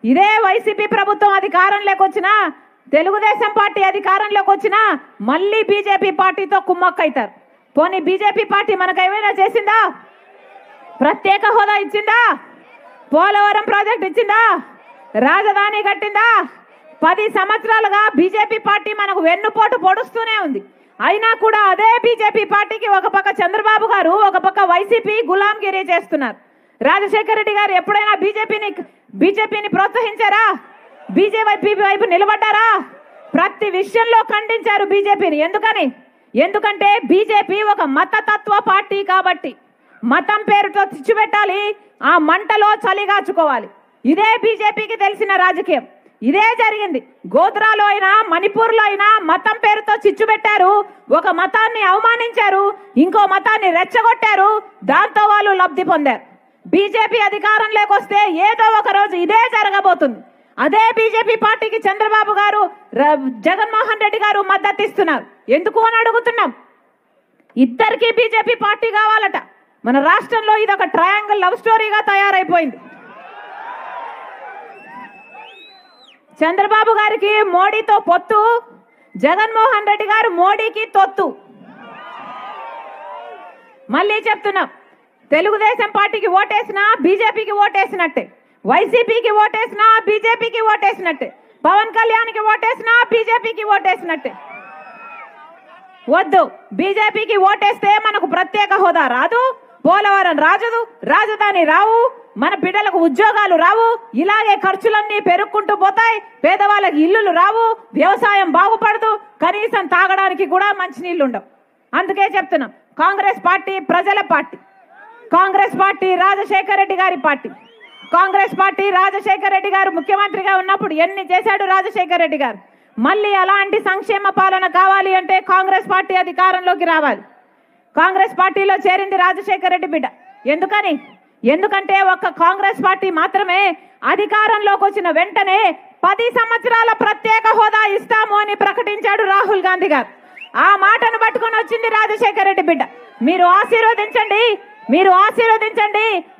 ఇదే వైసీపీ ప్రభుత్వం అధికారంలోకి వచ్చినా, తెలుగుదేశం పార్టీ అధికారంలోకి వచ్చినా మళ్ళీ బీజేపీ పార్టీతో కుమ్మక్కైతారు. పోనీ బీజేపీ పార్టీ మనకు ఏమైనా చేసిందా? ప్రత్యేక హోదా ఇచ్చిందా? పోలవరం ప్రాజెక్ట్ ఇచ్చిందా? రాజధాని కట్టిందా? 10 సంవత్సరాలుగా బీజేపీ పార్టీ మనకు వెన్నుపోటు పొడుస్తూనే ఉంది. అయినా కూడా అదే బీజేపీ పార్టీకి ఒక పక్క చంద్రబాబు గారు, ఒక పక్క వైసీపీ గులాంగిరి చేస్తున్నారు. రాజశేఖర రెడ్డి గారు ఎప్పుడైనా బీజేపీని ప్రోత్సహించారా? బీజేపీ వైపు నిలబడ్డారా? ప్రతి విషయంలో ఖండించారు బీజేపీని. ఎందుకంటే బీజేపీ ఒక మతతత్వ పార్టీ కాబట్టి మతం పేరుతో చిచ్చుపెట్టాలి, ఆ మంటలో చలిగాచుకోవాలి. ఇదే బీజేపీకి తెలిసిన రాజకీయం. ఇదే జరిగింది. గోత్రాలో అయినా మణిపూర్లో అయినా మతం పేరుతో చిచ్చు పెట్టారు. ఒక మతాన్ని అవమానించారు, ఇంకో మతాన్ని రెచ్చగొట్టారు. దాంతో వాళ్ళు లబ్ధి పొందారు. బీజేపీ అధికారంలోకి వస్తే ఏదో ఒక రోజు ఇదే జరగబోతుంది. అదే బీజేపీ పార్టీకి చంద్రబాబు గారు, జగన్మోహన్ రెడ్డి గారు మద్దతు ఇస్తున్నారు. ఎందుకు అని అడుగుతున్నాం. ఇద్దరికి బీజేపీ పార్టీ కావాలట. మన రాష్ట్రంలో ఇది ఒక ట్రయాంగిల్ లవ్ స్టోరీగా తయారైపోయింది. చంద్రబాబు గారికి మోడీతో పొత్తు, జగన్మోహన్ రెడ్డి గారు మోడీకి తొత్తు. మళ్ళీ చెప్తున్నాం, తెలుగుదేశం పార్టీకి ఓటేసినా బీజేపీకి ఓటేసినట్టే, వైసీపీకి ఓటేసినా బీజేపీకి ఓటేసినట్టే, పవన్ కళ్యాణ్కి ఓటేసినా బీజేపీకి ఓటేసినట్టే. వద్దు, బీజేపీకి ఓటేస్తే మనకు ప్రత్యేక హోదా రాదు, పోలవరం రాజదు, రాజధాని రావు, మన బిడ్డలకు ఉద్యోగాలు రావు, ఇలాగే ఖర్చులన్నీ పెరుక్కుంటూ పోతాయి, పేదవాళ్ళకి ఇల్లులు రావు, వ్యవసాయం బాగుపడదు, కనీసం తాగడానికి కూడా మంచినీళ్ళు ఉండవు. అందుకే చెప్తున్నాం, కాంగ్రెస్ పార్టీ ప్రజల పార్టీ, కాంగ్రెస్ పార్టీ రాజశేఖర రెడ్డి గారి పార్టీ. కాంగ్రెస్ పార్టీ రాజశేఖర రెడ్డి గారు ముఖ్యమంత్రిగా ఉన్నప్పుడు ఎన్ని చేశాడు రాజశేఖర రెడ్డి గారు. మళ్ళీ అలాంటి సంక్షేమ పాలన కావాలి అంటే కాంగ్రెస్ పార్టీ అధికారంలోకి రావాలి. కాంగ్రెస్ పార్టీలో చేరింది రాజశేఖర రెడ్డి బిడ్డ. ఎందుకంటే ఒక్క కాంగ్రెస్ పార్టీ మాత్రమే అధికారంలోకి వచ్చిన వెంటనే 10 సంవత్సరాల ప్రత్యేక హోదా ఇస్తాము అని ప్రకటించాడు రాహుల్ గాంధీ గారు. ఆ మాటను పట్టుకొని వచ్చింది రాజశేఖర రెడ్డి బిడ్డ. మీరు ఆశీర్వదించండి.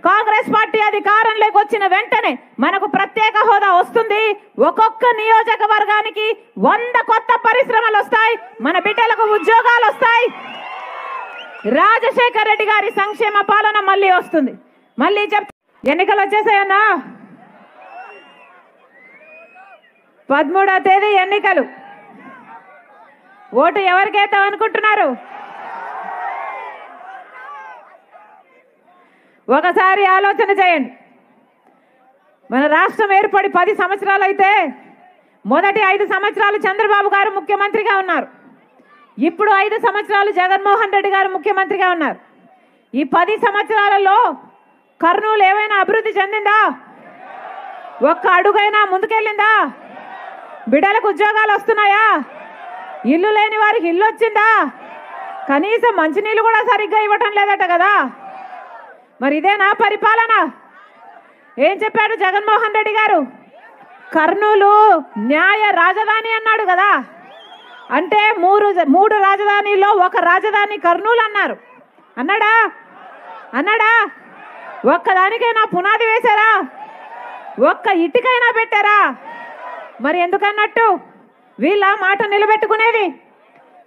కాంగ్రెస్ పార్టీ అధికారంలోకి వచ్చిన వెంటనే మనకు ప్రత్యేక హోదా వస్తుంది. ఒక్కొక్క నియోజకవర్గానికి 100 కొత్త పరిశ్రమలు వస్తాయి, మన బిడ్డలకు ఉద్యోగాలు వస్తాయి. రాజశేఖర రెడ్డి గారి సంక్షేమ పాలన మళ్ళీ వస్తుంది. మళ్ళీ ఎన్నికలు వచ్చేసాయన్నా. 13వ తేదీ ఎన్నికలు. ఓటు ఎవరికైతే అనుకుంటున్నారు? ఒకసారి ఆలోచన చేయండి. మన రాష్ట్రం ఏర్పడి 10 సంవత్సరాలు అయితే మొదటి 5 సంవత్సరాలు చంద్రబాబు గారు ముఖ్యమంత్రిగా ఉన్నారు. ఇప్పుడు 5 సంవత్సరాలు జగన్మోహన్ రెడ్డి గారు ముఖ్యమంత్రిగా ఉన్నారు. ఈ 10 సంవత్సరాలలో కర్నూలు ఏమైనా అభివృద్ధి చెందిందా? ఒక్క అడుగైనా ముందుకెళ్ళిందా? బిడ్డలకు ఉద్యోగాలు వస్తున్నాయా? ఇల్లు లేని వారికి ఇల్లు వచ్చిందా? కనీసం మంచినీళ్ళు కూడా సరిగ్గా ఇవ్వటం లేదట కదా. మరి ఇదేనా పరిపాలన? ఏం చెప్పాడు జగన్మోహన్ రెడ్డి గారు? కర్నూలు న్యాయ రాజధాని అన్నాడు కదా. అంటే 3 రాజధానిలో ఒక రాజధాని కర్నూలు అన్నారు. అన్నాడా? ఒక్కదానికైనా పునాది వేశారా? ఒక్క ఇటుకైనా పెట్టారా? మరి ఎందుకన్నట్టు వీళ్ళ మాట నిలబెట్టుకునేది?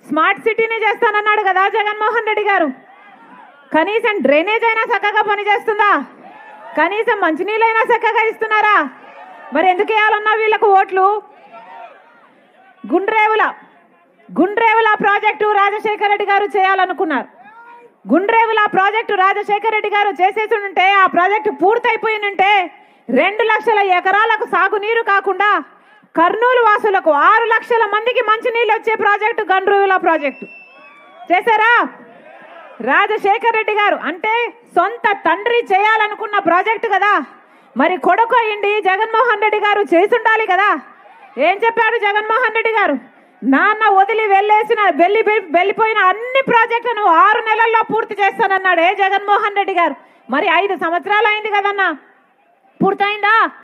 స్మార్ట్ సిటీని చేస్తానన్నాడు కదా జగన్మోహన్ రెడ్డి గారు. కనీసం డ్రైనేజ్ అయినా చక్కగా పనిచేస్తుందా? కనీసం మంచినీళ్ళైనా చక్కగా ఇస్తున్నారా? మరి ఎందుకు వేయాలన్నా వీళ్ళకు ఓట్లు? గుండ్రేవుల ప్రాజెక్టు రాజశేఖర రెడ్డి గారు చేయాలనుకున్నారు. గుండ్రేవుల ప్రాజెక్టు రాజశేఖర రెడ్డి గారు చేసేసి ఉంటే, ఆ ప్రాజెక్టు పూర్తయిపోయి ఉంటే 2 లక్షల ఎకరాలకు సాగునీరు కాకుండా కర్నూలు వాసులకు 6 లక్షల మందికి మంచినీళ్ళు వచ్చే ప్రాజెక్టు గుండ్రేవుల ప్రాజెక్టు చేశారా? రాజశేఖర రెడ్డి గారు అంటే సొంత తండ్రి చేయాలనుకున్న ప్రాజెక్టు కదా. మరి కొడుకు అయ్యింది జగన్మోహన్ రెడ్డి గారు చేసి ఉండాలి కదా. ఏం చెప్పాడు జగన్మోహన్ రెడ్డి గారు? నాన్న వదిలి వెళ్ళిపోయిన అన్ని ప్రాజెక్టులను 6 నెలల్లో పూర్తి చేస్తానన్నాడే జగన్మోహన్ రెడ్డి గారు. మరి 5 సంవత్సరాలు అయింది కదన్నా, పూర్తయిందా?